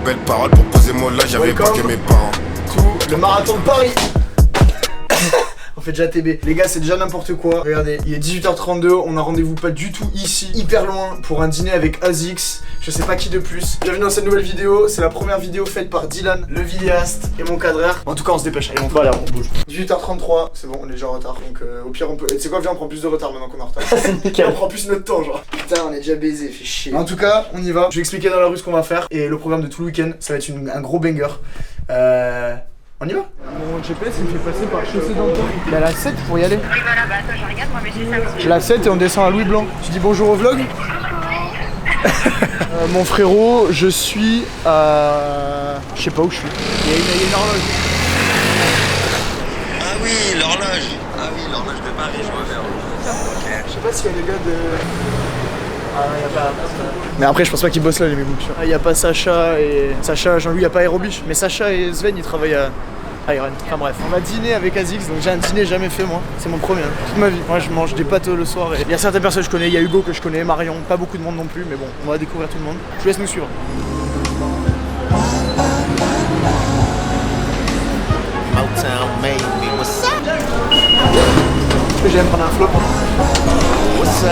belles paroles pour poser mon là, j'avais pas que mes parents. Tout le marathon de Paris. On fait déjà TB. Les gars, c'est déjà n'importe quoi. Regardez, il est 18h32, on a rendez-vous pas du tout ici, hyper loin, pour un dîner avec Azix. Je sais pas qui de plus. Bienvenue dans cette nouvelle vidéo. C'est la première vidéo faite par Dylan, le vidéaste et mon cadreur. En tout cas, on se dépêche. Allez, on voilà, on bouge. 18h33, c'est bon, on est déjà en retard. Donc au pire, on peut. Tu sais quoi, viens, on prend plus de retard maintenant qu'on est en retard. On prend plus notre temps, genre. Putain, on est déjà baisé, fait chier. En tout cas, on y va. Je vais expliquer dans la rue ce qu'on va faire. Et le programme de tout le week-end, ça va être un gros banger. On y va? Mon GPS il me fait passer par chaussée d'Antoine. Il a la 7 pour y aller. Oui voilà, bah attends, je regarde, moi mais j'ai ça aussi. J'ai la 7 et on descend à Louis Blanc. Tu dis bonjour au vlog? Mon frérot, je suis à... Je sais pas où je suis. Il y a une horloge. Ah oui, l'horloge. Ah oui, l'horloge de Paris, je vois bien. Je sais pas s'il y a des gars de... Ah non, y a pas... Mais après, je pense pas qu'ils bossent là, les mecs. Il y a pas Sacha et... Sacha, Jean-Louis, y a pas Aérobiche. Mais Sacha et Sven, ils travaillent à Iron. Enfin bref, on va dîner avec Azix, donc j'ai un dîner jamais fait moi. C'est mon premier, toute ma vie. Moi, je mange des pâtes le soir. Il y a certaines personnes que je connais, il y a Hugo que je connais, Marion, pas beaucoup de monde non plus, mais bon, on va découvrir tout le monde. Je vous laisse nous suivre. Motown made me, what's up? Est-ce que j'aime prendre un flop? What's up?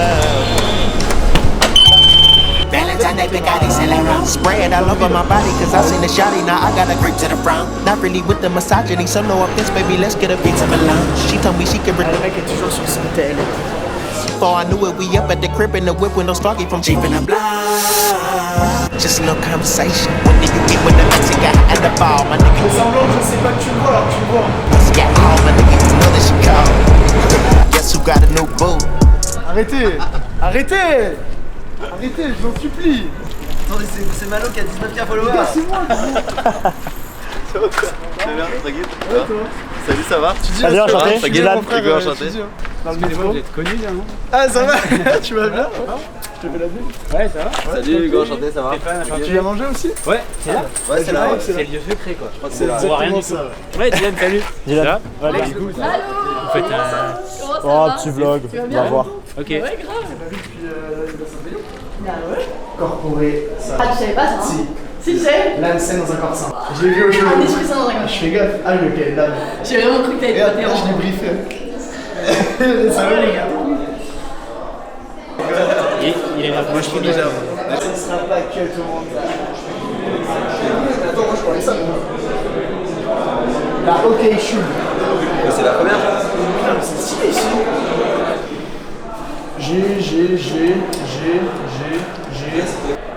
Valentine Day, Bugatti, sail around. Spread all over my body, cause I seen the shawty, now I got a grip to the front. Not really with the misogyny, so no offense, baby, let's get a pizza Milan. She told me she could Le mec est toujours sur son tel. Before I knew it, we up at the crib in the whip windows foggy from cheap in the block. Just a little conversation. When did you get with the mix got and the ball, my nigga? Semblant, je sais pas que tu me vois, alors tu me vois. Yeah, all my niggas know that she called. Guess who got a new boo? Arrêtez! Arrêtez! Arrêtez, je vous en supplie! Attendez, c'est Malo qui a 19K followers. C'est moi! Ça va quoi? Ça va bien, tranquille? Ouais, toi? Salut, ça va? Tu dis Salut, enchanté. Tu dis Dylan, mon frère, Hugo, enchanté. tu dis, hein. Dans le métro. Vous êtes connu là, non? Ah, ça va? Tu vas bien? Je te fais la bise. Ouais, ça va. Salut Hugo, enchanté, ça va? Tu viens manger aussi? Ouais, c'est là. Ouais, c'est là, ouais. C'est le lieu secret quoi. Je crois que C'est on voit rien exactement du tout. ça. Ouais, Dylan, salut. Dylan. Ça va? Ouais, Ouais, du coup, vous faites un. Oh, petit vlog, on va voir. Ok. Corporé, ça. Ah, tu savais pas ça? Si. Si, tu savais? L'âme scène dans un corps sain. Je l'ai vu au jeu. Ah, mais je fais ça dans un Je coin. fais gaffe. Ah oui, ok, l'âme. J'ai vraiment cru que t'avais Regarde, pas là, je l'ai briefé. Ça va, les gars? Il est là. Moi je trouve déjà. Ce sera pas que tout le monde. Attends, moi je parlais ça, moi. La OK Shoe. C'est la première? Putain, mais c'est stylé ici. G.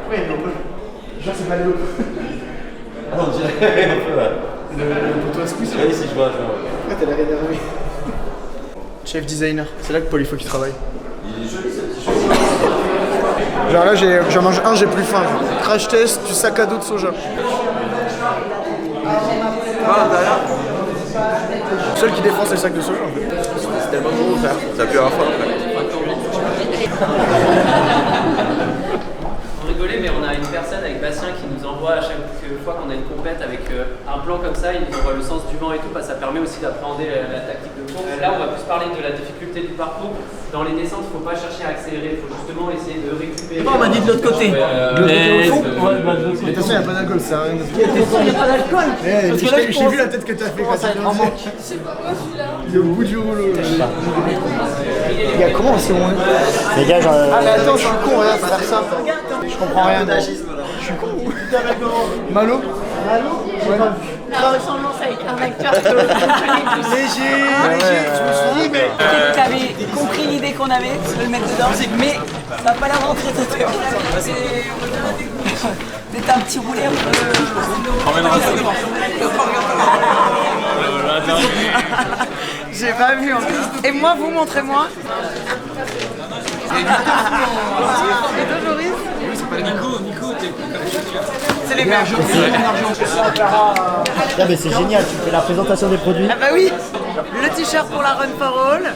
Ouais, mais on peut. Genre, c'est pas le logo. Ah, on dirait un peu, ouais. Le poteau à squeeze. Oui, si je vois. Ouais, t'as l'air énervé. Chef designer, c'est là que Paul il faut qu'il travaille. Il est joli ce petit cheveu. Genre là, j'en mange un, j'ai plus faim. Crash test du sac à dos de soja. Ah, derrière? Le seul qui défend, c'est le sac de soja. En fait. C'est tellement gros, frère. Ça pue à la fin, frère. On rigolait, mais on a une personne avec Bastien qui nous envoie à chaque fois qu'on a une compète avec un plan comme ça, il nous envoie le sens du vent et tout, parce que ça permet aussi d'appréhender la tactique de course. Là, on va plus parler de la difficulté du parcours. Dans les descentes, il ne faut pas chercher à accélérer, il faut justement essayer de récupérer. On m'a dit de l'autre côté. Mais de toute façon, il n'y a pas d'alcool, ça sert à rien de faire. Il n'y a pas d'alcool. J'ai vu la tête que t'as fait quand t'as dit. C'est pas moi celui-là. Il est au bout du rouleau. Les gars, comment c'est bon? Les gars, genre. Ah, mais attends, je suis con, regarde, faire ça. Je comprends rien. Je suis con. Malo? Ouais. La ressemblance avec un acteur que je connais tous. Léger. Je me suis dit, mais. Tu avais compris l'idée qu'on avait de le mettre dedans, mais ça n'a pas l'air rentré cette fois. C'était un petit roulet un peu. J'ai pas vu en plus. Et moi, vous montrez-moi. Et toi, Joris? C'est les mêmes. Ah, mais c'est génial, tu fais la présentation des produits. Ah bah oui, le t-shirt pour la Run for All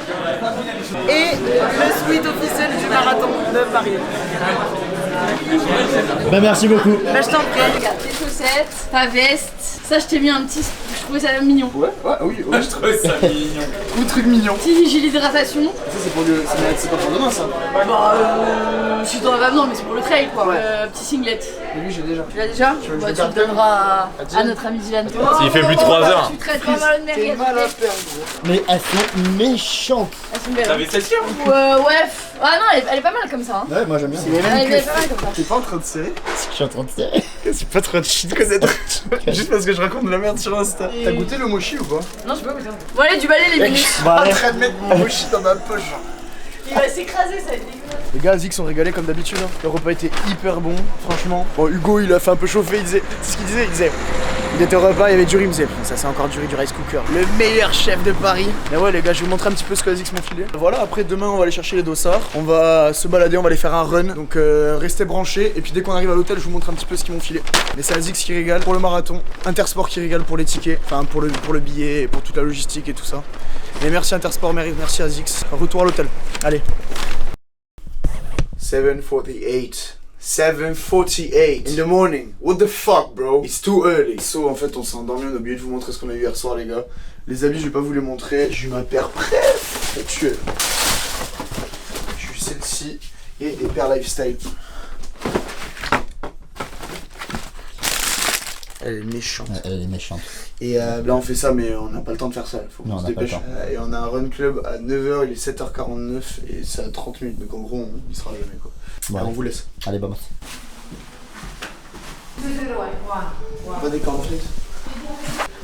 et le sweat officiel du marathon de Paris. Bah merci beaucoup. Bah je t'en prie. Regarde tes chaussettes, ta veste. Ça, je t'ai mis un petit trouvais ça mignon. Ouais, oui, je trouvais ça mignon. Ou truc mignon. Petit gilet d'hydratation. Ça c'est pour le. C'est pas pour demain ça. Bah, je suis dans la non, mais c'est pour le trail quoi. Ouais. Petit singlet. Et lui, j'ai déjà. Tu l'as déjà? veux que je Bah, le tu le garde donneras à notre ami Dylan. S'il fait plus de 3 heures. Tu traites pas mal de merguez. T'es mal à faire, gros. Mais elles sont méchantes. Elles sont belles. T'avais celle-ci hein? Ouais. Ah non, elle est pas mal comme ça. Hein. Ouais, moi j'aime bien. C'est les mêmes Elle est que. pas mal comme ça. T'es pas en train de serrer? Je suis en train de tirer. C'est pas trop de shit que c'est. Juste parce que je raconte de la merde sur Insta. T'as goûté le mochi ou pas? Non, je peux pas goûter. Bon, allez, du balai les minutes. Je suis en train de mettre mon mochi dans ma poche. Il va s'écraser, ça va être dégueulasse. Les gars, Zix sont régalés comme d'habitude. Hein. Le repas était hyper bon, franchement. Bon, Hugo, il a fait un peu chauffer. Il disait, c'est ce qu'il disait. Il était au repas, il y avait du riz. Il me disait, ça c'est encore du riz, du rice cooker. Le meilleur chef de Paris. Mais ouais, les gars, je vais vous montrer un petit peu ce que Zix m'a filé. Voilà, après demain, on va aller chercher les dossards. On va se balader, on va aller faire un run. Donc restez branchés. Et puis dès qu'on arrive à l'hôtel, je vous montre un petit peu ce qu'ils m'ont filé. Mais c'est Zix qui régale pour le marathon, Intersport qui régale pour les tickets, enfin pour le billet, et pour toute la logistique et tout ça. Et merci Intersport, merci à Zix. Retour à l'hôtel. Allez. 7:48. 7:48 in the morning. What the fuck, bro? It's too early. So, en fait, on s'est endormi. On a oublié de vous montrer ce qu'on a eu hier soir, les gars. Les habits, je vais pas vous les montrer. J'ai eu ma paire bref. J'ai eu celle-ci et des paires lifestyle. Elle est méchante. Ouais, elle est méchante. Et là on fait ça mais on n'a pas le temps de faire ça, il faut qu'on se dépêche. Pas le temps. Et on a un run club à 9h, il est 7h49 et c'est à 30 minutes, donc en gros on y sera jamais quoi. Ouais. Allez, on vous laisse. Allez, vamos. Pas des cornflakes.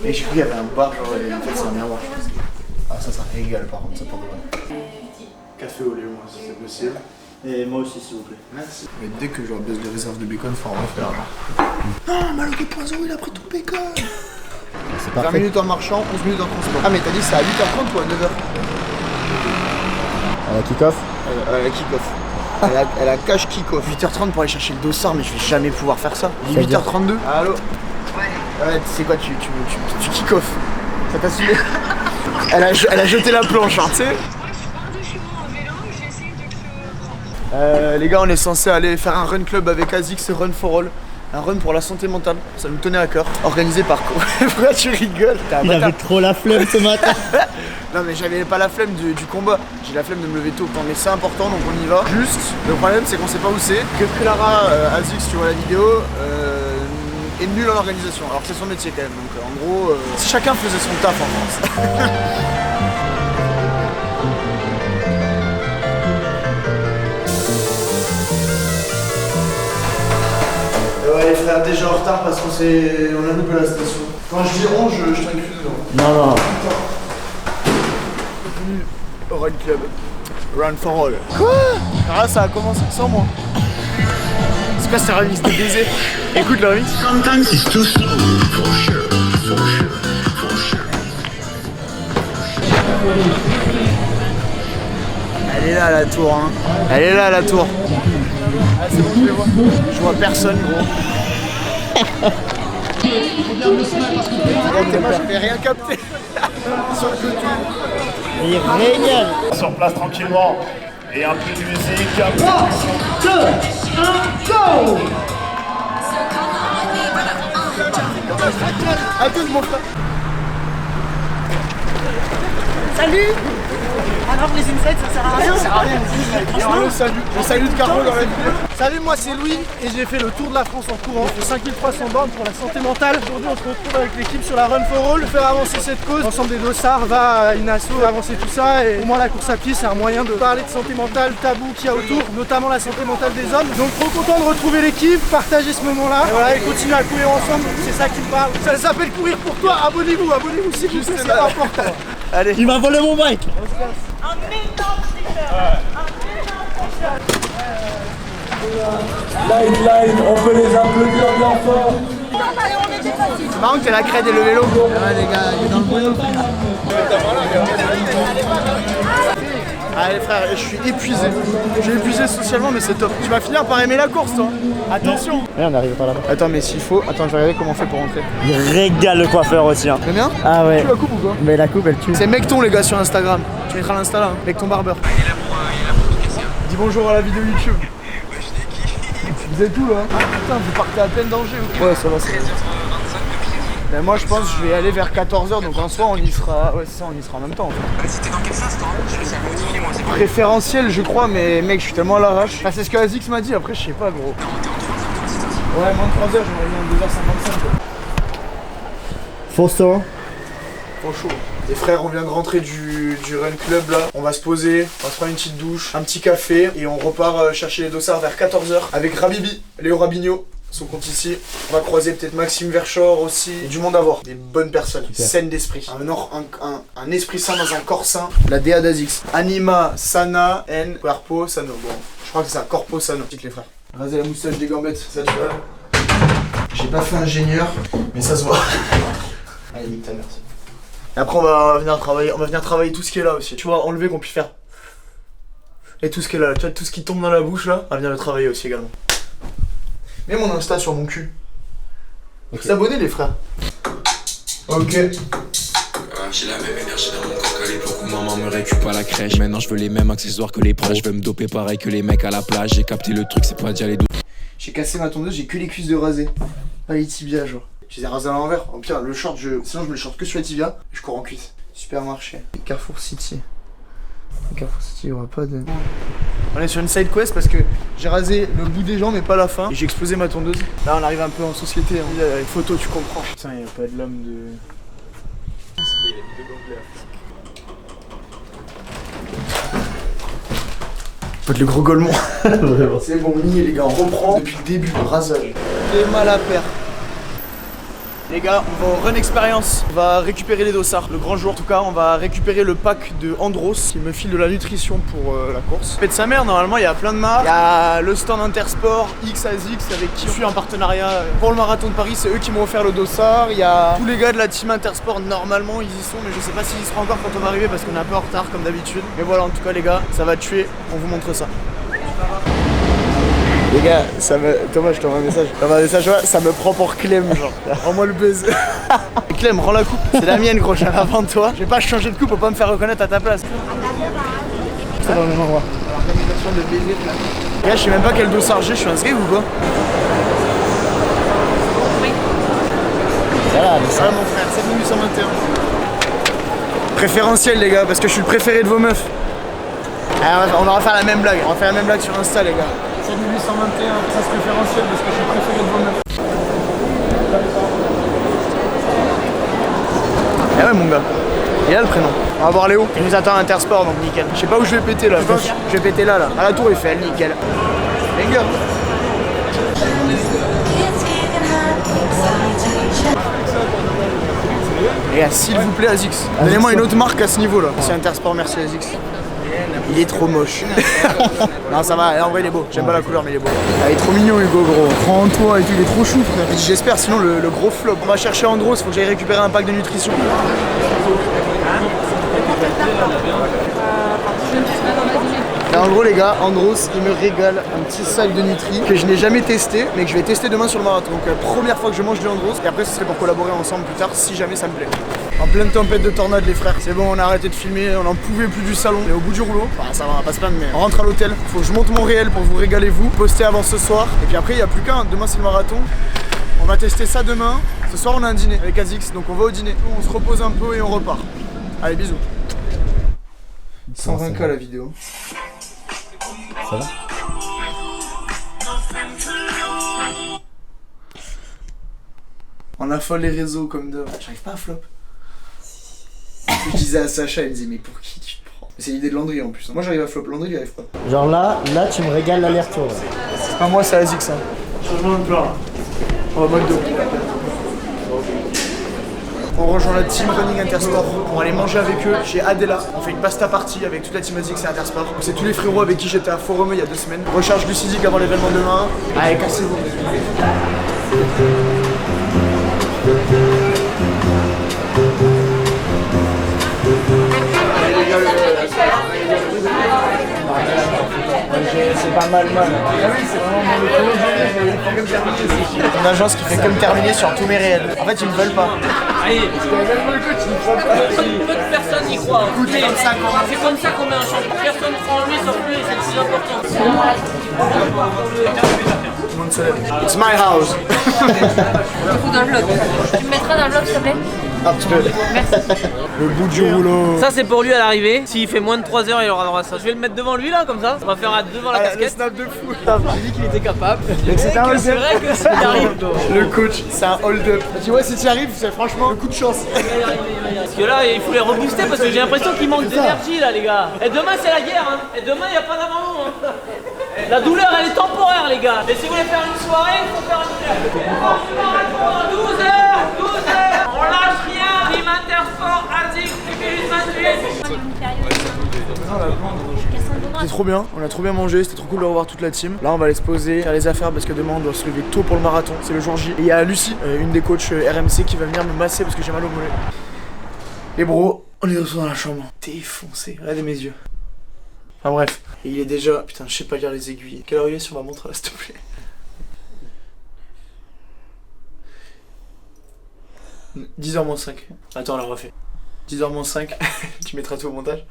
Mais j'ai cru qu'il y avait un bar, genre et en fait c'est un miroir je pense. Ah ça régale par contre, ça pour de vrai. Café au lait moi si c'est possible. Et moi aussi, s'il vous plaît. Merci. Mais dès que j'aurai baisse de réserve de bacon, faut en refaire. Ah, Malo 2.0, il a pris tout le bacon. C'est 20 parfait. minutes en marchant, 11 minutes en transport. Ah mais t'as dit c'est à 8h30 ou à 9h? Kick-off. Kick-off. Elle a cash kick-off. 8h30 pour aller chercher le dossard, mais je vais jamais pouvoir faire ça. Il est 8h32. Allô? Ouais, tu sais quoi, tu kick-off. Ça t'a saoulé? Elle a jeté la planche, hein, tu sais. Les gars, on est censé aller faire un run club avec Azix et Run for All. Un run pour la santé mentale, ça nous tenait à cœur. Organisé par pourquoi tu rigoles? Il avait trop la flemme ce matin. Non mais j'avais pas la flemme du combat, j'ai la flemme de me lever tôt. Mais c'est important donc on y va. Juste, le problème c'est qu'on sait pas où c'est. Que Clara, Azix, tu vois la vidéo, est nul en organisation. Alors que c'est son métier quand même. Donc en gros, si chacun faisait son taf en France. Ouais les frères, déjà en retard parce qu'on a loupé la station. Quand je dis on, je t'inclus dedans. Non. Au Run Club. Run for All. Quoi? Ah ça a commencé sans moi. C'est quoi ce remix de baiser? Écoute le remix. Sometimes it's too slow, for sure. Elle est là la tour hein. Elle est là la tour. Ah c'est bon je les vois. Je vois personne gros. J'ai rien capté. Sur le côté. Il est génial. Sur place tranquillement. Et un peu de musique. 3, 2, 1, go! Attends mon frère. Salut. Alors les insights ça sert à rien. Ça sert à rien. Et on le salue. Je salue de Caro dans la vidéo. Salut, moi c'est Louis et j'ai fait le tour de la France en courant. J'ai fait 5300 bornes pour la santé mentale. Aujourd'hui on se retrouve avec l'équipe sur la Run for All pour faire avancer cette cause. L'ensemble des dossards va à une asso avancer tout ça et pour moi la course à pied c'est un moyen de parler de santé mentale, tabou qu'il y a autour, notamment la santé mentale des hommes. Donc trop content de retrouver l'équipe, partager ce moment là. Et voilà, et continuer à courir ensemble, c'est ça qui me parle. Ça s'appelle courir pour toi, abonnez-vous s'il vous plaît, c'est important. Allez. Il m'a volé mon bike. Un énorme sticker. Line, on peut les applaudir bien fort. C'est marrant que t'aies la crête et le vélo. Ouais les gars, il est dans le boyau. Allez frère, je suis épuisé. J'ai épuisé socialement mais c'est top. Tu vas finir par aimer la course toi. Attention. Ouais, on arrive par là-bas. Attends mais s'il faut, attends je vais regarder comment on fait pour rentrer. Il régale le coiffeur aussi. Hein. T'aimes bien? Ah ouais. Tu la coupes ou quoi? Mais la coupe elle tue. C'est Mecton les gars sur Instagram. Tu mettras l'insta là, hein. Mecton Barber. Dis bonjour à la vidéo YouTube. Vous êtes où là? Ah putain, vous partez à plein danger ou quoi? Ouais, ça va, ça va. Ben moi je pense que je vais aller vers 14h, donc en soi on y sera. Ouais c'est ça, on y sera en même temps en fait. C'était dans quel sens toi? Je sais modifier moi, c'est pas. Préférentiel je crois, mais mec je suis tellement à l'arrache. Enfin c'est ce que Azix m'a dit, après je sais pas gros. Ouais moins de 3h, j'aurais mis en 2h55 quoi. Foster. Trop chaud. Les frères, on vient de rentrer du run club là. On va se poser, on va se prendre une petite douche, un petit café et on repart chercher les dossards vers 14h avec Rabibi, Léo Rabigno, son compte ici. On va croiser peut-être Maxime Verchor aussi. Et du monde à voir. Des bonnes personnes, saines d'esprit. Un esprit sain dans un corps sain. La DA d'Azix. Anima, Sana, N, Corpo, Sano. Bon, je crois que c'est ça, Corpo, Sano. Petite les frères. Raser la moustache des gambettes, ça tu vois. J'ai pas fait ingénieur, mais ça se voit. Allez, nique ta mère. Et après on va venir travailler tout ce qui est là aussi. Tu vois, enlever qu'on puisse faire. Et tout ce qui est là, tu vois, tout ce qui tombe dans la bouche là, on va venir le travailler aussi également. Mets mon Insta sur mon cul. Okay. S'abonner les frères. Ok. J'ai la même énergie dans mon corps qu'à l'époque où maman me récup à la crèche. Maintenant je veux les mêmes accessoires que les proches. Je veux me doper pareil que les mecs à la plage. J'ai capté le truc, c'est pas d'y aller d'où. J'ai cassé ma tondeuse, j'ai que les cuisses de rasé. Pas les tibias genre. Je les ai rasés à l'envers. Au pire, le short, sinon je me le short que sur les tibias. Et je cours en cuisse. Supermarché. Carrefour City. Carrefour City, il y aura pas de. On est sur une side quest parce que j'ai rasé le bout des jambes mais pas la fin. Et j'ai explosé ma tondeuse. Là, on arrive un peu en société. Hein. Les photos, tu comprends. Putain, il n'y a pas de l'homme de. Faut être le gros golemon. C'est bon, nié les gars, on reprend depuis le début, le rasage. J'ai mal à perdre. Les gars, on va au Run Experience, on va récupérer les dossards, le grand jour en tout cas, on va récupérer le pack de Andros qui me file de la nutrition pour la course. Pète sa mère, normalement il y a plein de marques, il y a le stand Intersport, XAZX avec qui je suis en partenariat pour le marathon de Paris, c'est eux qui m'ont offert le dossard, il y a tous les gars de la team Intersport, normalement ils y sont, mais je sais pas s'ils y seront encore quand on va arriver parce qu'on est un peu en retard comme d'habitude. Mais voilà, en tout cas les gars, ça va tuer, on vous montre ça. Les gars, Thomas, je t'envoie un message. Ça me prend pour Clem, genre. Rends-moi le buzz. Clem, rends la coupe. C'est la mienne, gros, j'arrive avant toi. Je vais pas changer de coupe pour pas me faire reconnaître à ta place. C'est dans le même endroit. L'organisation de baiser, là. Les gars, je sais même pas quel dossard j'ai, je suis inscrit ou quoi? Ça va, ça va, mon frère, 7821. Préférentiel, les gars, parce que je suis le préféré de vos meufs. Alors, on va refaire la même blague. On va faire la même blague sur Insta, les gars. 7821, ça se préférentiel parce que je suis le préféré de vos meufs. Eh ouais mon gars, il a le prénom. On va voir Léo, il nous attend à Intersport donc nickel. Je sais pas où je vais péter là, je vais péter là. À la tour Eiffel, nickel. Les gars. Et s'il vous plaît Azix, donnez-moi une autre marque à ce niveau là. C'est Intersport, merci Azix. Il est trop moche. Non ça va, en vrai il est beau. J'aime pas la couleur mais il est beau. Ah, il est trop mignon Hugo gros. Prends-toi et tout, il est trop chou frère. J'espère sinon le gros flop. On va chercher Andros, faut que j'aille récupérer un pack de nutrition. Et en gros les gars, Andros il me régale un petit sac de nutri que je n'ai jamais testé mais que je vais tester demain sur le marathon. Donc première fois que je mange du Andros et après ce serait pour collaborer ensemble plus tard si jamais ça me plaît. En pleine tempête de tornade les frères, c'est bon on a arrêté de filmer, on n'en pouvait plus du salon, on est au bout du rouleau, enfin ça va, on va pas se plaindre mais on rentre à l'hôtel, faut que je monte mon réel pour vous régaler vous, poster avant ce soir et puis après il n'y a plus qu'un, demain c'est le marathon, on va tester ça demain, ce soir on a un dîner avec Azix donc on va au dîner, on se repose un peu et on repart. Allez bisous. 120K la vidéo. Ça va? On affole les réseaux comme d'hab. J'arrive pas à flop. Je disais à Sacha, il me disait mais pour qui tu te prends? C'est l'idée de Landry en plus. Moi j'arrive à flop, Landry il arrive pas. Genre là tu me régales l'aller-retour. C'est pas moi, c'est Azix. Hein. Changement de plan là. On va mode dos. On rejoint la team Running Intersport pour aller manger avec eux chez Adela. On fait une pasta party avec toute la team Azix et Intersport. C'est tous les frérots avec qui j'étais à Forum il y a 2 semaines. Recharge glucidique avant l'événement demain. Allez, cassez-vous. C'est pas mal. Ah oui, c'est vraiment mon agence qui fait comme terminer sur tous mes réels. En fait, ils me veulent pas. Allez, peu de personnes y croient. C'est comme ça qu'on met un champion. Personne ne croit en lui sauf lui, c'est le plus important. tout le monde se lève. It's my house. Du coup, dans le vlog. Tu me mettras dans le vlog, s'il te plaît? Un petit peu. Merci. Le bout du rouleau. Ça c'est pour lui à l'arrivée. S'il fait moins de 3 heures, il aura droit à ça. Je vais le mettre devant lui là, comme ça. On va faire devant la Le casquette. snap de fou. J'ai dit qu'il était capable. C'est un C'est vrai que s'il arrive. Le coach, c'est un hold-up. Tu vois, si tu y arrives, c'est franchement un coup de chance. Parce que là, il faut les rebooster parce que j'ai l'impression qu'il manque d'énergie là, les gars. Et demain, c'est la guerre, hein. Et demain, il n'y a pas d'avant. Hein. La douleur, elle est temporaire, les gars. Et si vous voulez faire une soirée, il faut faire une 12 heures, 12 heures. On lâche rien. Team Intersport, Azik, minute 28. C'était trop bien, on a trop bien mangé, c'était trop cool de revoir toute la team. Là on va aller se poser, faire les affaires parce que demain on doit se lever tôt pour le marathon, c'est le jour J. Et il y a Lucie, une des coachs RMC qui va venir me masser parce que j'ai mal au mollet. Les bros, on est de retour dans la chambre. Défoncé, regardez mes yeux. Enfin bref, et il est déjà... Putain, je sais pas lire les aiguilles. Quelle heure il est sur ma montre là, s'il te plaît? 10h moins 5. Attends, on la refait. 10h moins 5. Tu mettras tout au montage.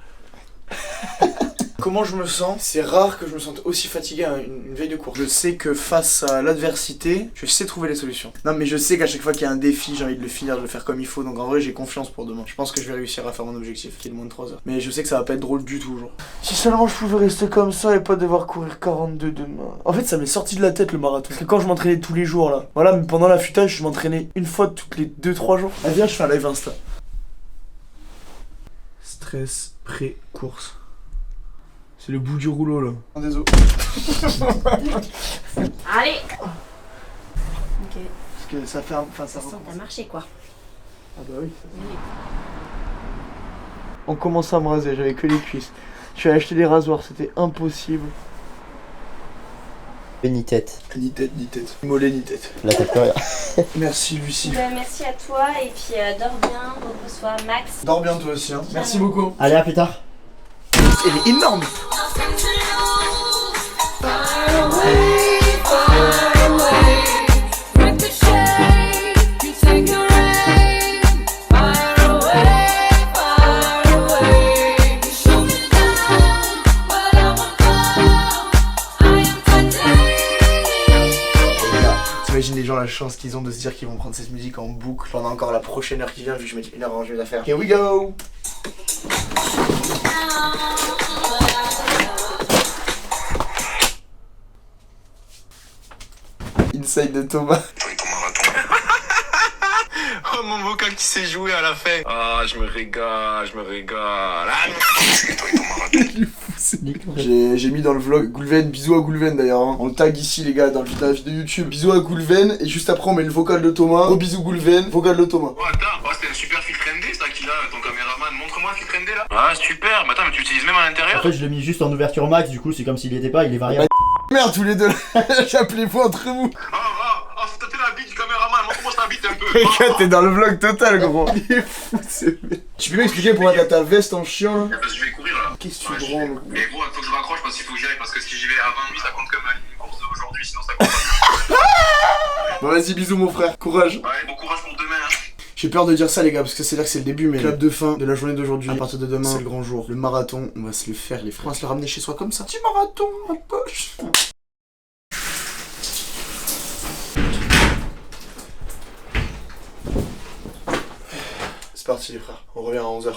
Comment je me sens? C'est rare que je me sente aussi fatigué à une veille de cours. Je sais que face à l'adversité, je sais trouver les solutions. Non mais je sais qu'à chaque fois qu'il y a un défi, j'ai envie de le finir, de le faire comme il faut. Donc en vrai j'ai confiance pour demain. Je pense que je vais réussir à faire mon objectif, qui est de moins de 3 heures. Mais je sais que ça va pas être drôle du tout aujourd'hui. Si seulement je pouvais rester comme ça et pas devoir courir 42 demain. En fait ça m'est sorti de la tête le marathon. Parce que quand je m'entraînais tous les jours là, voilà, mais pendant l'affûtage je m'entraînais une fois toutes les 2-3 jours. Ah viens, je fais un live Insta. Stress pré-course. C'est le bout du rouleau là. Désolé. Allez. Ok. Parce que ça fait un... Enfin ça T'as marché quoi. Ah bah oui. On commence à me raser, j'avais que les cuisses. Je suis allé acheter des rasoirs, c'était impossible. Ni tête. Ni tête, ni tête. Ni mollet, ni tête. La tête plus rien. Merci Lucie. Merci à toi et puis dors bien, repose-toi Max. Dors bien toi aussi hein. Merci beaucoup. Allez, à plus tard. Elle est énorme. T'imagines les gens la chance qu'ils ont de se dire qu'ils vont prendre cette musique en boucle pendant encore la prochaine heure qui vient vu que je mets une heure à ranger mes affaires. Here we go. Inside de Thomas. Oh mon vocal qui s'est joué à la fin. Ah je me régale, je me régale. J'ai mis dans le vlog Goulven, bisous à Goulven d'ailleurs hein. On le tag ici les gars dans la vidéo YouTube. Bisous à Goulven et juste après on met le vocal de Thomas. Gros bisous Goulven, vocal de Thomas. Oh attends, c'était un super filtre ND ça qu'il a, ton caméraman. Montre-moi le filtre ND là. Ah super, mais attends mais tu l'utilises même à l'intérieur? En fait, je l'ai mis juste en ouverture max, du coup, c'est comme s'il était pas, il est variable. Merde tous les deux. J'appelais-vous entre vous. Ah, faut tâter la bite du caméraman, montre-moi ta bite un peu. Regarde, t'es dans le vlog total gros. Il est fou c'est bien. Tu peux m'expliquer pourquoi t'as ta veste en chien là? Parce que je vais courir là. Qu'est-ce que tu branles? Mais gros, faut que je raccroche parce qu'il faut que j'y aille. Parce que si j'y vais avant nuit, ça compte comme une course d'aujourd'hui, sinon ça compte pas. Bon vas-y bisous mon frère, courage. Ouais, bon courage pour demain hein. J'ai peur de dire ça les gars parce que c'est là que c'est le début mais clap de fin de la journée d'aujourd'hui. À partir de demain c'est le grand jour. Le marathon, on va se le faire les frères. On va se le ramener chez soi comme ça. Petit marathon en poche. C'est parti les frères, on revient à 11h.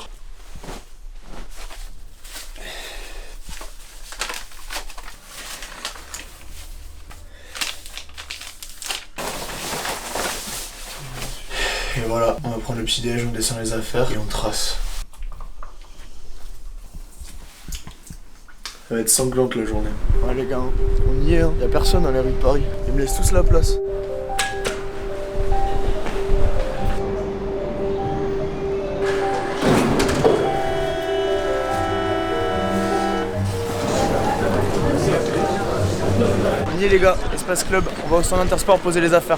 Et voilà, on va prendre le petit déj, on descend les affaires et on trace. Ça va être sanglante la journée. Ouais les gars, on y est hein. Y'a personne dans les rues de Paris. Ils me laissent tous la place. On y est les gars, Espace Club, on va au centre Intersport poser les affaires.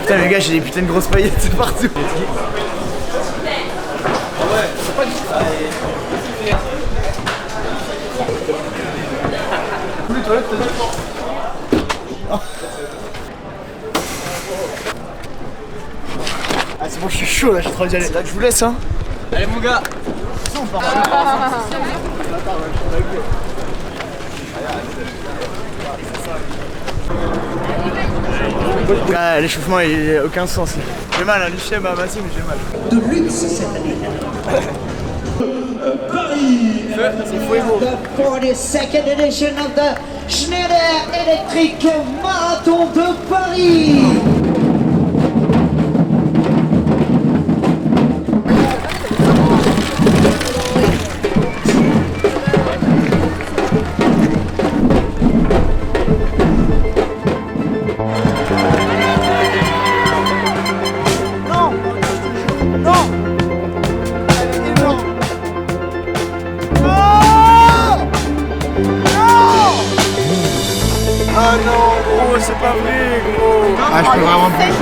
Putain les gars, j'ai des putains de grosses paillettes partout. Tous les toilettes, t'as dit? Ah c'est bon, je suis chaud. chaud là, j'ai trop envie d'y aller. C'est là que je vous laisse hein. Allez mon gars. Ah, l'échauffement il a aucun sens. J'ai mal, hein, l'ICHEM m'a amassé mais j'ai mal. De luxe cette année. Paris. C'est Fuego. The 42nd edition of the Schneider Electric Marathon de Paris. Ah non gros, c'est pas vrai gros. Ah je peux vraiment plus.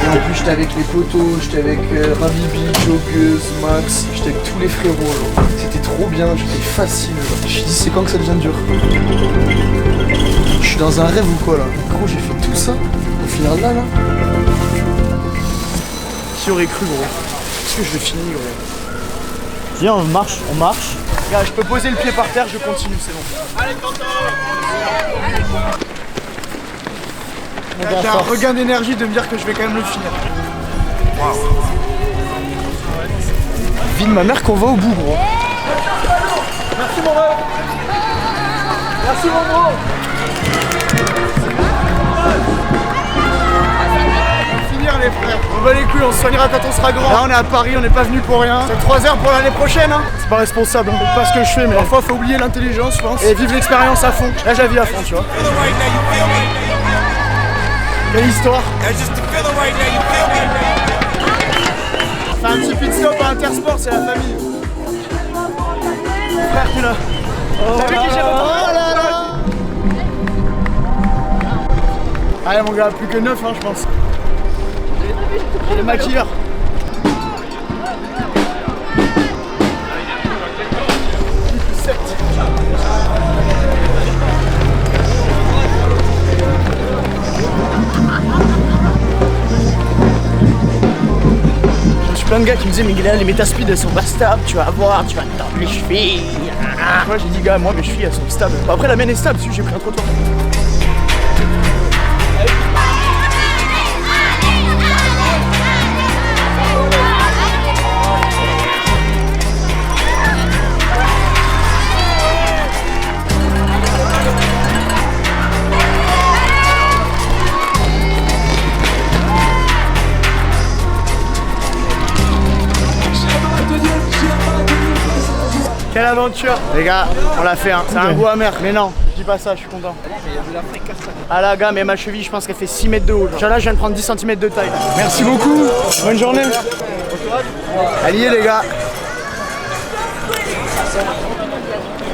Et en plus j'étais avec les potos, j'étais avec Ravibi, Joggeuse, Max, j'étais avec tous les frérots genre. C'était trop bien, j'étais facile genre. Je me suis dit c'est quand que ça devient dur. Je suis dans un rêve ou quoi là. Gros j'ai fait tout ça, au final là. Qui aurait cru gros. Est-ce que je le finis gros? Viens, on marche. Regarde, je peux poser le pied par terre, je continue, c'est bon. Allez, j'ai un regain d'énergie de me dire que je vais quand même le finir. Waouh. Vie de ma mère qu'on va au bout gros. Merci mon ref. Merci mon gros. Les frères, on va les couilles, on se soignera quand on sera grand. Là on est à Paris, on n'est pas venu pour rien. C'est 3 heures pour l'année prochaine hein. C'est pas responsable, c'est pas ce que je fais mais parfois faut oublier l'intelligence je pense. Et vivre l'expérience à fond. Là j'ai la vie à fond tu vois. Quelle histoire. Fais un petit pit stop à Intersport, c'est la famille. Frère t'es là. T'as vu qui j'ai repris? Allez mon gars, plus que 9 hein je pense. J'ai le maquilleur. J'ai reçu plein de gars qui me disaient mais Guéléa, les métaspeed elles sont pas stables, tu vas voir, tu vas te tordre les chevilles. Moi j'ai dit gars, moi mes chevilles elles sont stables. Bon, après la mienne est stable, si j'ai pris un trottoir. Quelle aventure. Les gars, on l'a fait hein. C'est un goût amer. Mais non, je dis pas ça, je suis content. Ah là gars, mais ma cheville je pense qu'elle fait 6 mètres de haut genre. Là je viens de prendre 10 cm de taille. Merci beaucoup. Bonne journée. Allez les gars.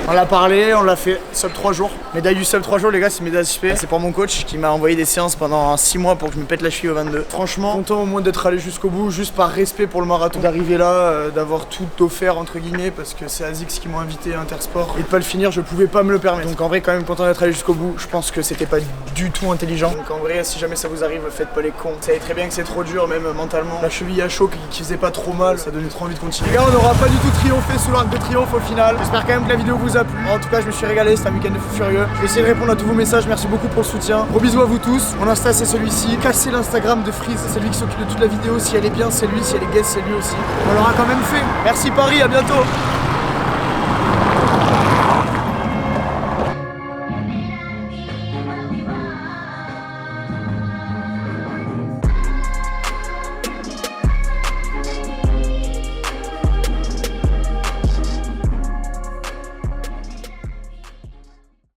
On l'a parlé, on l'a fait sub 3 jours. Médaille du sub 3 jours les gars, c'est médaille SP. C'est pour mon coach qui m'a envoyé des séances pendant 6 mois pour que je me pète la cheville au 22. Franchement, content au moins d'être allé jusqu'au bout, juste par respect pour le marathon. D'arriver là, d'avoir tout offert entre guillemets parce que c'est Azix qui m'ont invité à Intersport. Et de pas le finir, je pouvais pas me le permettre. Donc en vrai quand même content d'être allé jusqu'au bout. Je pense que c'était pas du tout intelligent. Donc en vrai si jamais ça vous arrive, faites pas les cons. Vous savez très bien que c'est trop dur même mentalement. La cheville à chaud qui faisait pas trop mal, ça donnait trop envie de continuer. Les gars on n'aura pas du tout triomphé sous l'Arc de Triomphe au final. J'espère quand même que la vidéo vous a plu. En tout cas je me suis régalé, c'était un week-end de fou furieux. Je vais essayer de répondre à tous vos messages, merci beaucoup pour le soutien. Gros bisous à vous tous. Mon Insta c'est celui-ci. Cassez l'Instagram de Freeze, c'est lui qui s'occupe de toute la vidéo. Si elle est bien c'est lui, si elle est guest c'est lui aussi. On l'aura quand même fait. Merci Paris, à bientôt.